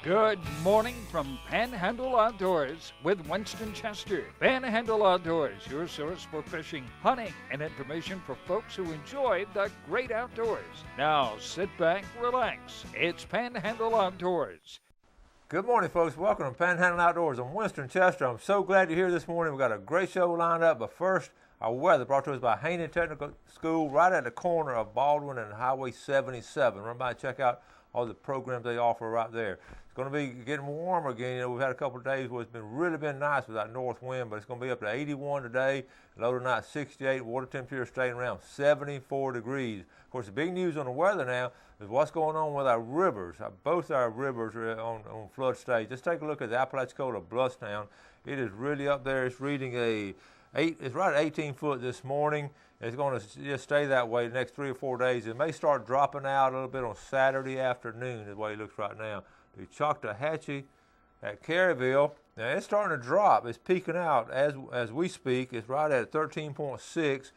Good morning from Panhandle Outdoors with Winston Chester. Panhandle Outdoors, your source for fishing, hunting, and information for folks who enjoy the great outdoors. Now sit back, relax. It's Panhandle Outdoors. Good morning, folks. Welcome to Panhandle Outdoors. I'm Winston Chester. I'm so glad you're here this morning. We've got a great show lined up, but first, our weather brought to us by Haney Technical School right at the corner of Baldwin and Highway 77. Run by and check out all the programs they offer right there. It's going to be getting warmer again. You know, we've had a couple of days where it's really been nice with that north wind, but it's going to be up to 81 today, low tonight 68, water temperature staying around 74 degrees. Of course, the big news on the weather now is what's going on with our rivers. Both our rivers are on flood stage. Just take a look at the Apalachicola Bluffstown. It is really up there. It's reading it's right at 18 foot this morning. It's going to just stay that way the next 3 or 4 days. It may start dropping out a little bit on Saturday afternoon, is the way it looks right now. The Choctawhatchee at Caryville, now it's starting to drop. It's peaking out as we speak. It's right at 13.6,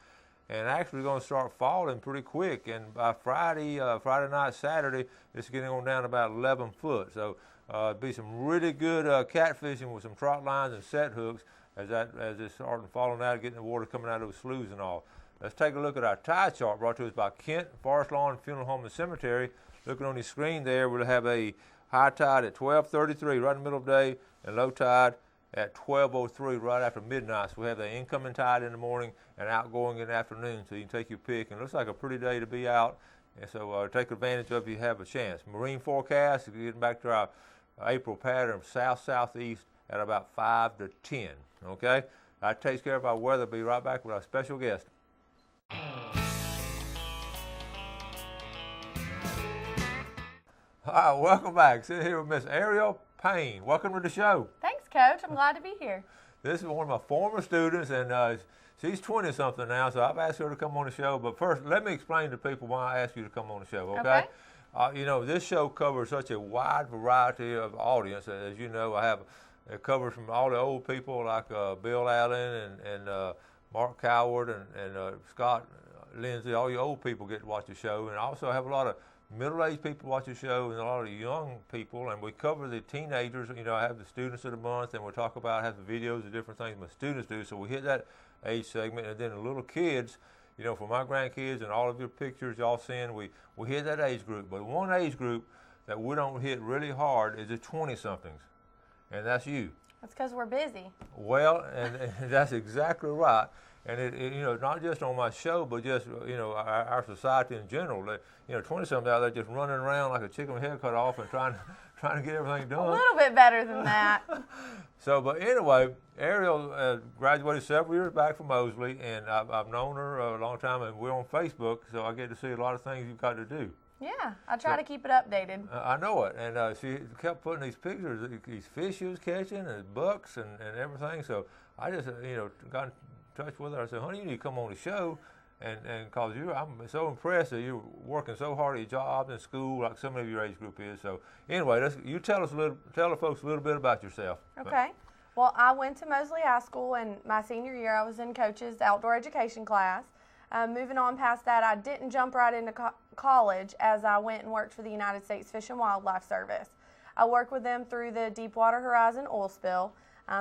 and actually going to start falling pretty quick. And by Friday night, Saturday, it's getting on down about 11 foot. So it'll be some really good catfishing with some trot lines and set hooks as it's starting falling out, getting the water coming out of those sloughs and all. Let's take a look at our tide chart brought to us by Kent Forest Lawn Funeral Home and Cemetery. Looking on the screen there, we'll have a high tide at 12:33 right in the middle of the day, and low tide at 12:03 right after midnight. So we have the incoming tide in the morning and outgoing in the afternoon, so you can take your pick. And it looks like a pretty day to be out, and so take advantage of it if you have a chance. Marine forecast, getting back to our April pattern, south-southeast at about 5 to 10. Okay, that takes care of our weather. Be right back with our special guest. All right, welcome back. Sitting here with Miss Ariel Payne. Welcome to the show. Thanks, Coach. I'm glad to be here. This is one of my former students, and she's 20-something now, so I've asked her to come on the show. But first, let me explain to people why I asked you to come on the show, okay? You know, this show covers such a wide variety of audience. As you know, it covers from all the old people like Bill Allen and Mark Coward and Scott Lindsay. All you old people get to watch the show, and I also have a lot of middle-aged people watch the show and a lot of young people, and we cover the teenagers. You know, I have the students of the month, and we'll talk about, have the videos of different things my students do, so we hit that age segment. And then the little kids, you know, for my grandkids and all of your pictures y'all seeing, we hit that age group. But one age group that we don't hit really hard is the 20-somethings, and that's you. That's because we're busy. Well, and that's exactly right. And it you know, not just on my show, but just, you know, our society in general. You know, 20-something out there just running around like a chicken with head cut off and trying to get everything done. A little bit better than that. So, but anyway, Ariel graduated several years back from Mosley, and I've known her a long time, and we're on Facebook, so I get to see a lot of things you've got to do. Yeah, I try to keep it updated. I know it, and she kept putting these pictures, these fish she was catching, and bucks and everything. So I just, you know, got in touch with her. I said, honey, you need to come on the show, and cause I'm so impressed that you're working so hard at your job and school like some of your age group is. So anyway, you tell the folks a little bit about yourself. Okay. Well, I went to Mosley High School, and my senior year I was in Coach's outdoor education class. Moving on past that, I didn't jump right into college as I went and worked for the United States Fish and Wildlife Service. I worked with them through the Deepwater Horizon oil spill,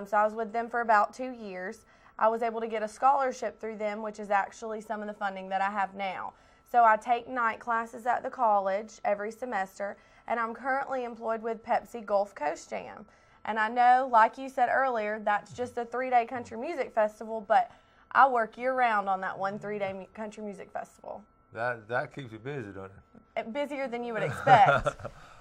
so I was with them for about 2 years. I was able to get a scholarship through them, which is actually some of the funding that I have now. So I take night classes at the college every semester, and I'm currently employed with Pepsi Gulf Coast Jam. And I know, like you said earlier, that's just a 3-day country music festival, but I work year-round on that one 3-day country music festival. That keeps you busy, doesn't it? Busier than you would expect.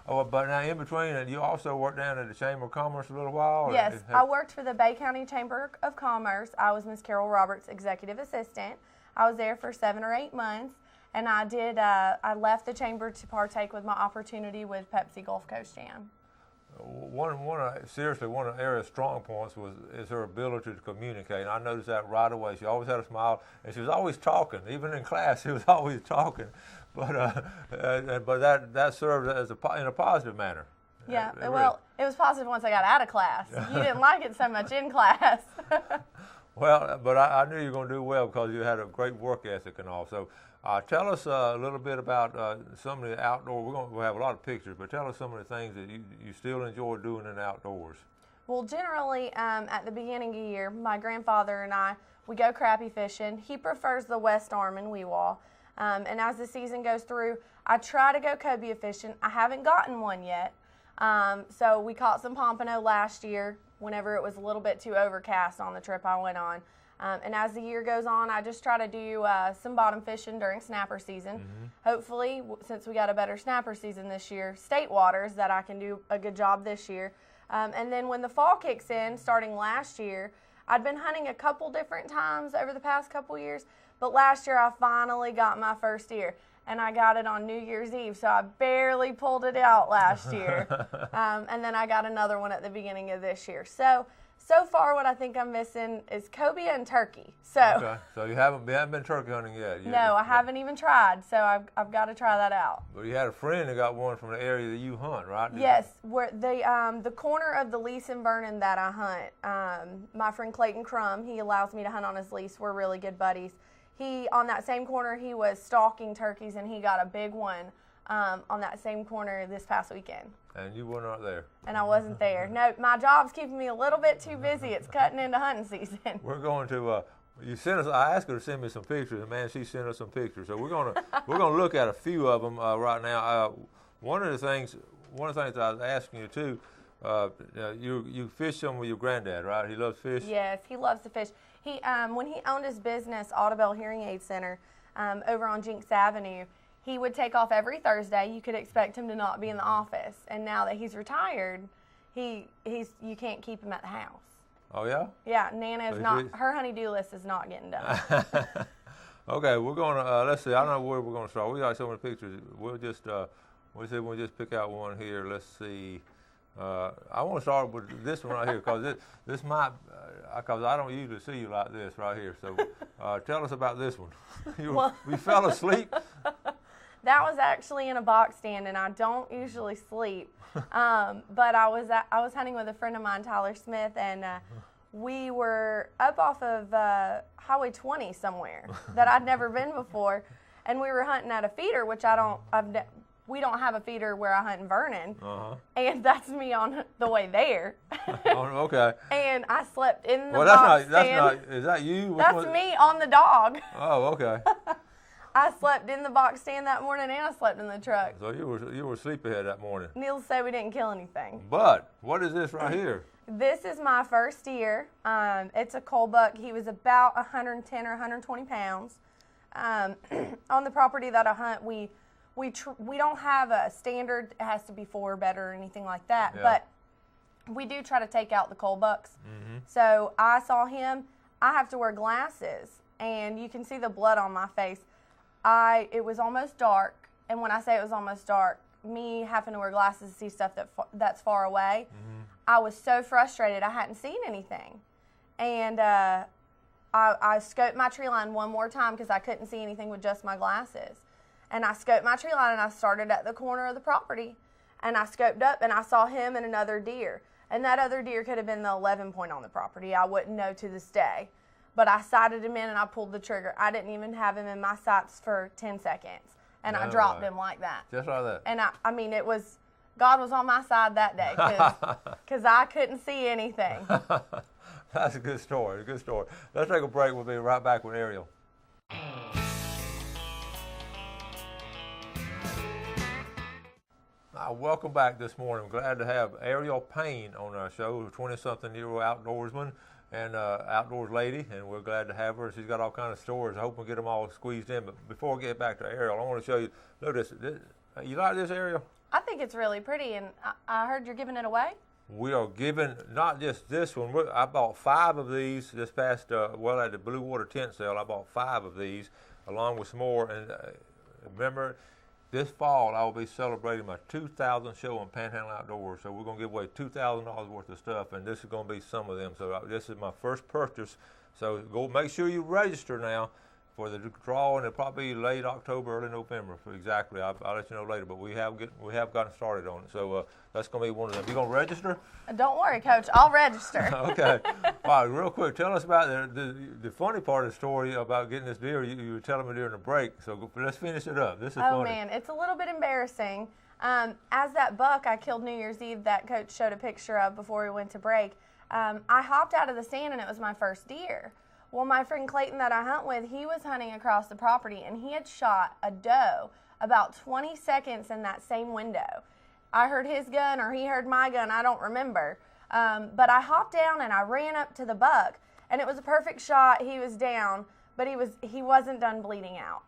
Oh, but now in between, and you also worked down at the Chamber of Commerce a little while? Yes, I worked for the Bay County Chamber of Commerce. I was Miss Carol Roberts' executive assistant. I was there for 7 or 8 months, and I left the chamber to partake with my opportunity with Pepsi Gulf Coast Jam. Seriously, one of Ariel's strong points is her ability to communicate. And I noticed that right away. She always had a smile, and she was always talking. Even in class, she was always talking. But that served as in a positive manner. Yeah, well, it was positive once I got out of class. You didn't like it so much in class. Well, but I knew you were going to do well because you had a great work ethic and all. So tell us a little bit about some of the outdoor. We'll have a lot of pictures, but tell us some of the things that you still enjoy doing in the outdoors. Well, generally, at the beginning of the year, my grandfather and I, we go crappie fishing. He prefers the West Arm in Weewah. And as the season goes through, I try to go cobia fishing. I haven't gotten one yet. So we caught some pompano last year whenever it was a little bit too overcast on the trip I went on. And as the year goes on, I just try to do some bottom fishing during snapper season. Hopefully, since we got a better snapper season this year, state waters, that I can do a good job this year. And then when the fall kicks in, starting last year, I'd been hunting a couple different times over the past couple years, but last year I finally got my first deer, and I got it on New Year's Eve, so I barely pulled it out last year. And then I got another one at the beginning of this year. So far what I think I'm missing is cobia and turkey. Okay. So you haven't been turkey hunting yet? No, I haven't even tried, so I've got to try that out. But you had a friend that got one from the area that you hunt, right? Yes, where the corner of the lease in Vernon that I hunt, my friend Clayton Crum, he allows me to hunt on his lease. We're really good buddies. On that same corner, he was stalking turkeys, and he got a big one on that same corner this past weekend. And you were not there. And I wasn't there. No, my job's keeping me a little bit too busy. It's cutting into hunting season. We're going to. You sent us. I asked her to send me some pictures, and man, she sent us some pictures. So we're gonna look at a few of them right now. One of the things I was asking you too. You fish some with your granddad, right? He loves fish. Yes, he loves to fish. He when he owned his business, Audubell Hearing Aid Center, over on Jinx Avenue, he would take off every Thursday. You could expect him to not be in the office. And now that he's retired, you can't keep him at the house. Oh yeah? Yeah, Nana is her honey-do list is not getting done. Okay, we're gonna let's see. I don't know where we're gonna start. We got so many pictures. We'll just pick out one here. Let's see. I want to start with this one right here because this might because I don't usually see you like this right here. So tell us about this one. You fell asleep. That was actually in a box stand, and I don't usually sleep. But I was hunting with a friend of mine, Tyler Smith, and we were up off of Highway 20 somewhere that I'd never been before, and we were hunting at a feeder, which we don't have a feeder where I hunt in Vernon, and that's me on the way there. Oh, okay. And I slept in the box stand. Is that you? That's me on the dog. Oh, okay. I slept in the box stand that morning, and I slept in the truck. So you were sleepyhead that morning. Needless to say, we didn't kill anything. But what is this right here? This is my first deer. It's a cull buck. He was about 110 or 120 pounds. On the property that I hunt, we don't have a standard. It has to be 4 or better or anything like that. Yeah. But we do try to take out the cull bucks. So I saw him. I have to wear glasses, and you can see the blood on my face. It was almost dark, and when I say it was almost dark, me having to wear glasses to see stuff that's far away, I was so frustrated I hadn't seen anything. And I scoped my tree line one more time because I couldn't see anything with just my glasses. And I scoped my tree line, and I started at the corner of the property, and I scoped up, and I saw him and another deer. And that other deer could have been the 11 point on the property. I wouldn't know to this day. But I sighted him in, and I pulled the trigger. I didn't even have him in my sights for 10 seconds. And I dropped him like that. Just like that. And God was on my side that day because I couldn't see anything. That's a good story, Let's take a break. We'll be right back with Ariel. Welcome back this morning. I'm glad to have Ariel Payne on our show, a 20-something-year-old outdoorsman and outdoors lady, and we're glad to have her. She's got all kinds of stories. I hope we'll get them all squeezed in. But before we get back to Ariel, I want to show you. Look at this. You like this, Ariel? I think it's really pretty, and I heard you're giving it away. We are giving not just this one. I bought 5 of these this past, at the Blue Water tent sale. I bought 5 of these, along with some more. And remember, this fall I will be celebrating my 2000th show on Panhandle Outdoors. So we're going to give away $2,000 worth of stuff, and this is going to be some of them. So this is my first purchase. So go make sure you register now. for the draw, and it'll probably be late October, early November. For exactly, I'll let you know later. But we have gotten started on it, so that's going to be one of them. You going to register? Don't worry, Coach. I'll register. Okay. All right, real quick, tell us about the funny part of the story about getting this deer. You were telling me during the break, so let's finish it up. This is funny. Oh, man, it's a little bit embarrassing. As that buck I killed New Year's Eve that Coach showed a picture of before we went to break, I hopped out of the stand and it was my first deer. Well, my friend Clayton that I hunt with, he was hunting across the property and he had shot a doe about 20 seconds in that same window. I heard his gun or he heard my gun, I don't remember. But I hopped down and I ran up to the buck and it was a perfect shot. He was down, but he wasn't done bleeding out.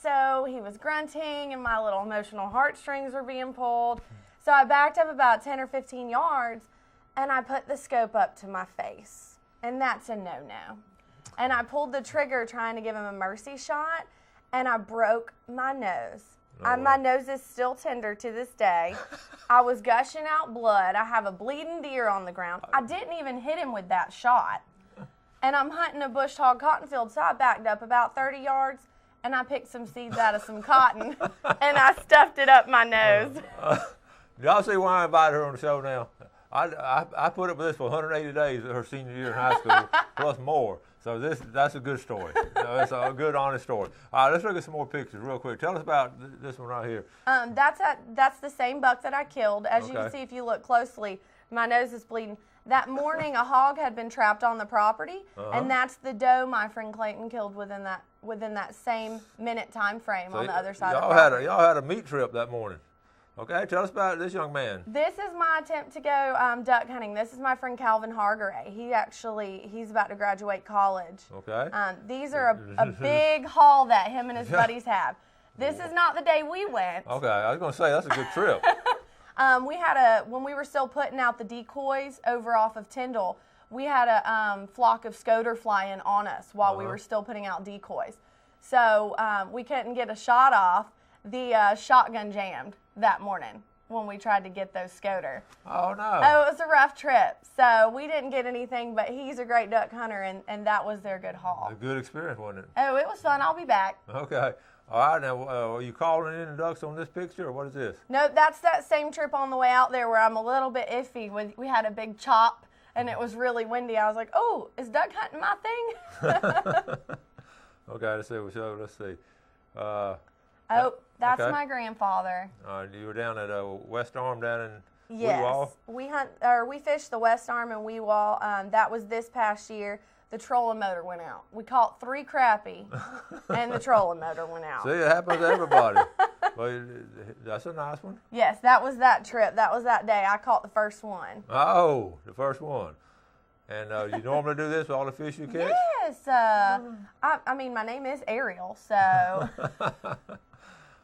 So he was grunting and my little emotional heartstrings were being pulled. So I backed up about 10 or 15 yards and I put the scope up to my face. And that's a no-no. And I pulled the trigger trying to give him a mercy shot, and I broke my nose. My nose is still tender to this day. I was gushing out blood. I have a bleeding deer on the ground. I didn't even hit him with that shot. And I'm hunting a bush hog cotton field, so I backed up about 30 yards, and I picked some seeds out of some cotton, and I stuffed it up my nose. Y'all see why I invited her on the show now? I put up with this for 180 days of her senior year in high school, plus more. So that's a good story. That's a good, honest story. All right, let's look at some more pictures real quick. Tell us about this one right here. That's the same buck that I killed. As you can see, if you look closely, my nose is bleeding. That morning, a hog had been trapped on the property, and that's the doe my friend Clayton killed within that same minute time frame on the other side of the property. Y'all had a meat trip that morning. Okay, tell us about this young man. This is my attempt to go duck hunting. This is my friend Calvin Hargaray. He's about to graduate college. Okay. These are a big haul that him and his buddies have. This is not the day we went. Okay, I was going to say, that's a good trip. When we were still putting out the decoys over off of Tyndall, we had a flock of scoter flying on us while we were still putting out decoys. So we couldn't get a shot off. The shotgun jammed that morning when we tried to get those scoter. Oh, no. Oh, it was a rough trip. So we didn't get anything, but he's a great duck hunter, and that was their good haul. A good experience, wasn't it? Oh, it was fun. I'll be back. Okay. All right. Now, are you calling in the ducks on this picture, or what is this? No, that's that same trip on the way out there where I'm a little bit iffy. We had a big chop, and it was really windy. I was like, oh, is duck hunting my thing? Okay, let's see. Oh, that's okay. my grandfather. You were down at West Arm down in Yes, Weewall? we fished the West Arm and Weewall. That was this past year. The trolling motor went out. We caught 3 crappie, and the trolling motor went out. See, it happens to everybody. Well, that's a nice one. Yes, that was that trip. That was that day. I caught the first one. Oh, the first one. And you normally do this with all the fish you catch? Yes. I mean, my name is Ariel, so.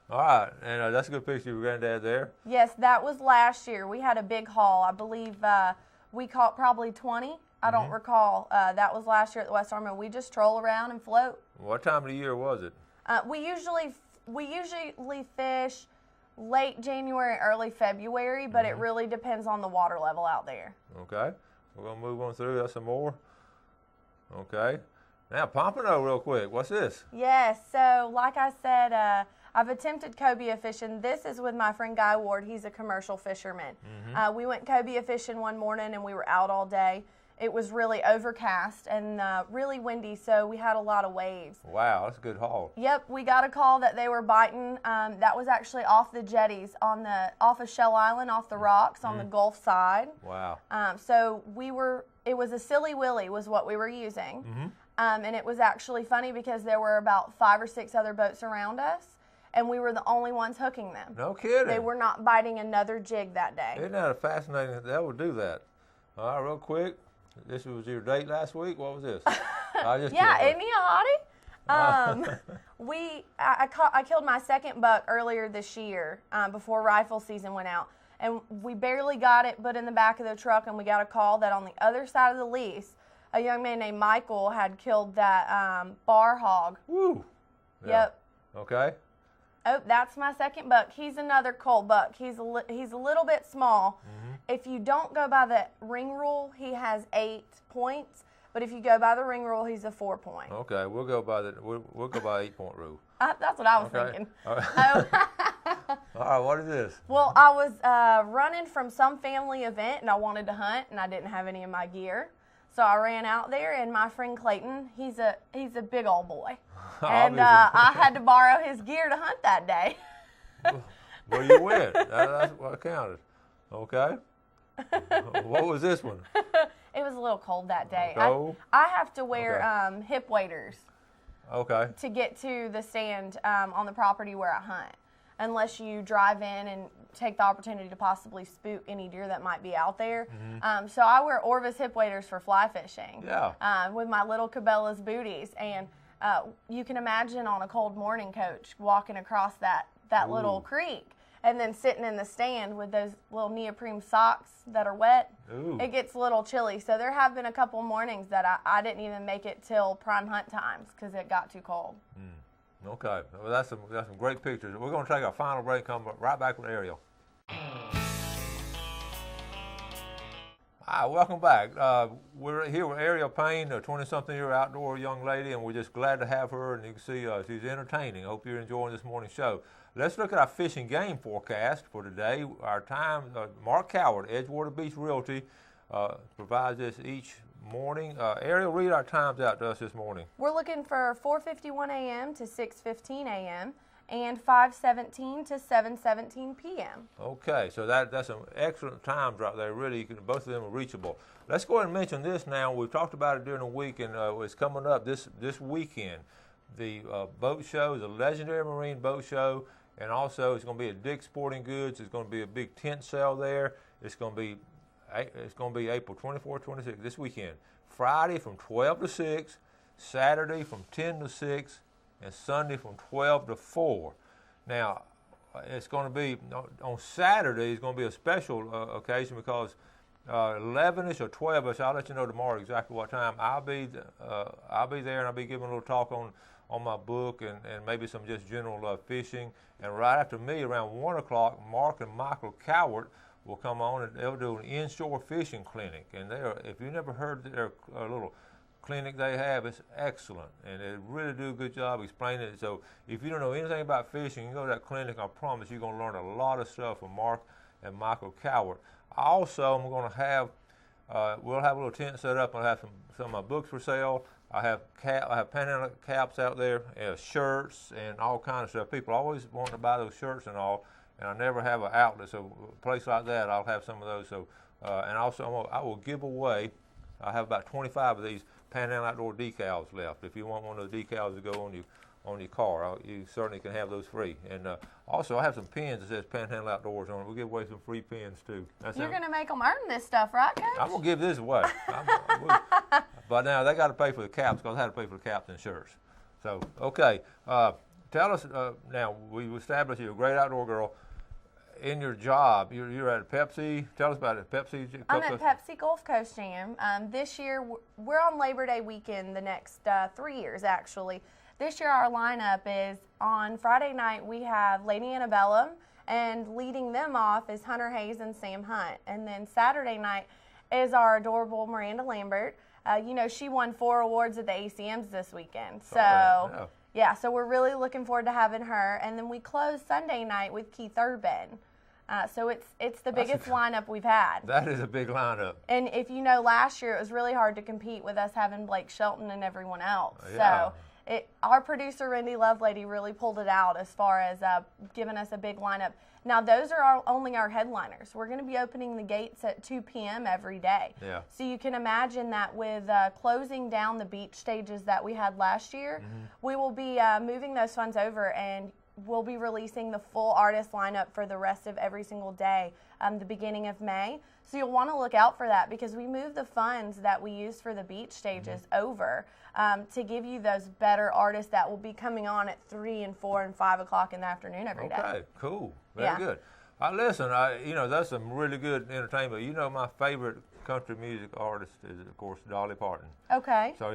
All right, and that's a good picture of your granddad there. Yes, that was last year. We had a big haul. I believe we caught probably 20. I don't recall. That was last year at the West Arm, and we just troll around and float. What time of the year was it? We usually fish late January, early February, but it really depends on the water level out there. Okay, we're gonna move on through. That's some more. Okay, now Pompano, real quick. What's this? Yes. So, like I said. I've attempted cobia fishing. This is with my friend Guy Ward. He's a commercial fisherman. We went cobia fishing one morning and we were out all day. It was really overcast and really windy, so we had a lot of waves. Wow, that's a good haul. Yep, we got a call that they were biting. That was actually off the jetties off of Shell Island, off the rocks on the Gulf side. Wow. So it was a Silly Willy was what we were using. And it was actually funny because there were about 5 or 6 other boats around us. And we were the only ones hooking them. No kidding. They were not biting another jig that day. Isn't that fascinating that they would do that? All right, real quick. This was your date last week. What was this? Yeah, isn't he a hottie? I killed my second buck earlier this year before rifle season went out. And we barely got it put in the back of the truck, and we got a call that on the other side of the lease, a young man named Michael had killed that bar hog. Woo. Yeah. Yep. Okay. Oh, that's my second buck. He's another colt buck. He's a little bit small. If you don't go by the ring rule, he has 8 points. But if you go by the ring rule, he's a 4-point. Okay, we'll go by the 8-point rule. That's what I was thinking. All right. All right, what is this? Well, I was running from some family event, and I wanted to hunt, and I didn't have any of my gear. So I ran out there, and my friend Clayton, he's a big old boy. And I had to borrow his gear to hunt that day. Well, you win. That's what counted. Okay. What was this one? It was a little cold that day. Cold? I have to wear hip waders. Okay. To get to the stand on the property where I hunt, unless you drive in and take the opportunity to possibly spook any deer that might be out there. Mm-hmm. So I wear Orvis hip waders for fly fishing. Yeah. With my little Cabela's booties, and you can imagine on a cold morning, Coach, walking across that little creek. And then sitting in the stand with those little neoprene socks that are wet, it gets a little chilly. So there have been a couple mornings that I didn't even make it till prime hunt times because it got too cold. Okay, well, that's some great pictures. We're going to take our final break, come right back with Ariel. Hi, welcome back. We're here with Ariel Payne, a 20-something-year outdoor young lady, and we're just glad to have her, and you can see she's entertaining. I hope you're enjoying this morning's show. Let's look at our fishing game forecast for today. Our time, Mark Coward, Edgewater Beach Realty, provides this each morning. Ariel, read our times out to us this morning. We're looking for 4:51 a.m. to 6:15 a.m. and 5:17 to 7:17 p.m. Okay, so that's some excellent times right there. Really, both of them are reachable. Let's go ahead and mention this now. We've talked about it during the week, and it's coming up this weekend. The boat show, the Legendary Marine Boat Show, and also it's going to be at Dick's Sporting Goods. It's going to be a big tent sale there. It's going to be April 24th, 26th, this weekend. Friday from 12 to 6, Saturday from 10 to 6, and Sunday from 12 to 4. Now, it's going to be, on Saturday, it's going to be a special occasion because 11ish or 12ish, I'll let you know tomorrow exactly what time. I'll be there, and I'll be giving a little talk on my book and maybe some just general fishing. And right after me, around 1 o'clock, Mark and Michael Cowart will come on, and they'll do an inshore fishing clinic. And if you've never heard their little clinic they have, it's excellent, and they really do a good job explaining it. So if you don't know anything about fishing, you go to that clinic, I promise you're going to learn a lot of stuff from Mark and Michael Cowart. Also, I'm going to have, we'll have a little tent set up, and I'll have some of my books for sale. I have Panhandle caps out there, shirts, and all kinds of stuff. People always want to buy those shirts and all, and I never have an outlet. So a place like that, I'll have some of those. So, and also I will give away. I have about 25 of these Panhandle Outdoor decals left. If you want one of the decals to go on your car, you certainly can have those free. And also, I have some pins that says Panhandle Outdoors on it. We'll give away some free pins too. You're going to make them earn this stuff, right, Coach? I'm going to give this away. But now they got to pay for the caps because I had to pay for the caps and shirts. So, okay. Tell us, now, we've established you're a great outdoor girl. In your job, you're at Pepsi. Tell us about it. Pepsi. I'm at Pepsi Gulf Coast Jam. This year, we're on Labor Day weekend the next 3 years, actually. This year, our lineup is on Friday night, we have Lady Annabella, and leading them off is Hunter Hayes and Sam Hunt. And then Saturday night is our adorable Miranda Lambert. She won 4 awards at the ACMs this weekend. So, yeah, so we're really looking forward to having her. And then we close Sunday night with Keith Urban. So it's the biggest lineup we've had. That is a big lineup. And if you know, last year it was really hard to compete with us having Blake Shelton and everyone else. Yeah. So our producer, Randy Lovelady, really pulled it out as far as giving us a big lineup. Now, those are only our headliners. We're going to be opening the gates at 2 p.m. every day. Yeah. So you can imagine that with closing down the beach stages that we had last year, we will be moving those funds over, and we'll be releasing the full artist lineup for the rest of every single day, the beginning of May. So you'll want to look out for that because we move the funds that we use for the beach stages over to give you those better artists that will be coming on at 3 and 4 and 5 o'clock in the afternoon every day. Okay, cool. Very good. Listen, that's some really good entertainment. My favorite country music artist is, of course, Dolly Parton. Okay. So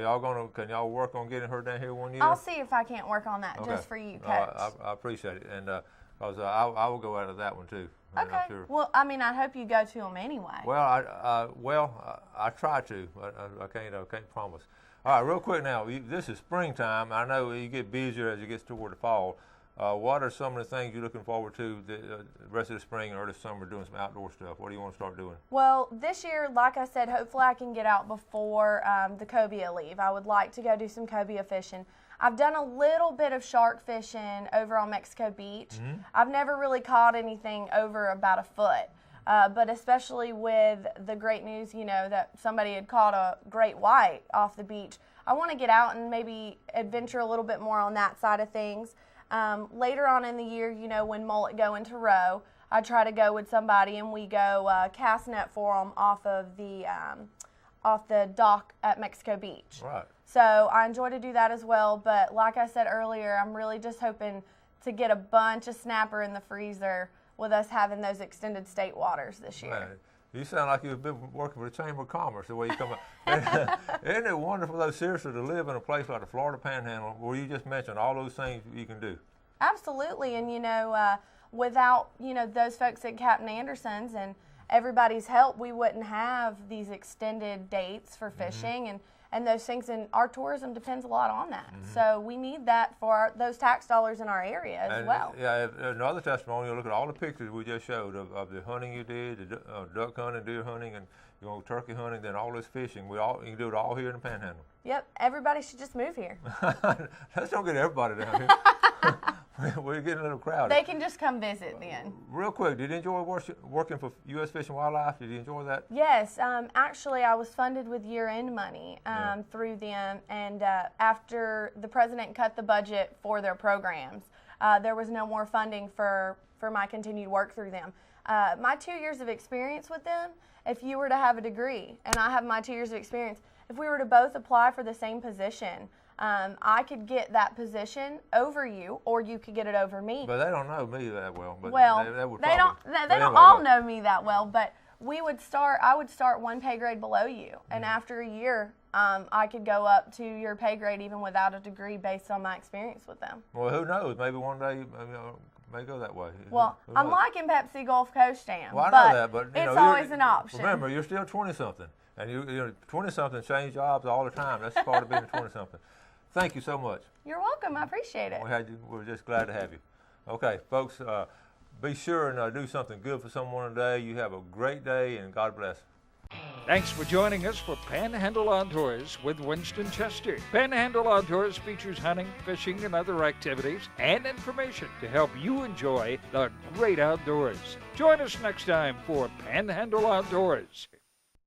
can y'all work on getting her down here one year? I'll see if I can't work on that just for you, Coach. I appreciate it, and because I will go out of that one too. I'm Okay. sure. Well, I mean, I hope you go to them anyway. Well, I try to, but I can't promise. All right, real quick now. This is springtime. I know you get busier as it gets toward the fall. What are some of the things you're looking forward to the rest of the spring and early summer doing some outdoor stuff? What do you want to start doing? Well, this year, like I said, hopefully I can get out before the cobia leave. I would like to go do some cobia fishing. I've done a little bit of shark fishing over on Mexico Beach. Mm-hmm. I've never really caught anything over about a foot. But especially with the great news, that somebody had caught a great white off the beach, I want to get out and maybe adventure a little bit more on that side of things. Later on in the year, when mullet go into roe, I try to go with somebody and we go cast net for them off the dock at Mexico Beach. Right. So I enjoy to do that as well. But like I said earlier, I'm really just hoping to get a bunch of snapper in the freezer with us having those extended state waters this year. Man, you sound like you've been working for the Chamber of Commerce the way you come out. Isn't it wonderful, though, seriously, to live in a place like the Florida Panhandle where you just mentioned all those things you can do? Absolutely. And, without, those folks at Captain Anderson's and everybody's help, we wouldn't have these extended dates for fishing and those things. And our tourism depends a lot on that. So we need that for those tax dollars in our area as well. Yeah, another testimonial, look at all the pictures we just showed of the hunting you did, the duck hunting, deer hunting, and turkey hunting, then all this fishing. You can do it all here in the Panhandle. Yep, everybody should just move here. Let's don't get everybody down here. We're getting a little crowded. They can just come visit then. Real quick, did you enjoy working for U.S. Fish and Wildlife? Did you enjoy that? Yes, actually I was funded with year-end money through them, and after the president cut the budget for their programs, there was no more funding for my continued work through them. My 2 years of experience with them, if you were to have a degree, and I have my 2 years of experience, if we were to both apply for the same position, I could get that position over you, or you could get it over me. But they don't know me that well. But they don't all know me that well. But I would start one pay grade below you, and after a year, I could go up to your pay grade even without a degree based on my experience with them. Well, who knows? Maybe one day may go that way. Well, I'm liking Pepsi Gulf Coast Am. Well, I know that, but it's always an option. Remember, you're still 20-something, and you 20-something change jobs all the time. That's part of being a 20-something. Thank you so much. You're welcome. I appreciate it. We're just glad to have you. Okay, folks, be sure and do something good for someone today. You have a great day, and God bless. Thanks for joining us for Panhandle Outdoors with Winston Chester. Panhandle Outdoors features hunting, fishing, and other activities and information to help you enjoy the great outdoors. Join us next time for Panhandle Outdoors.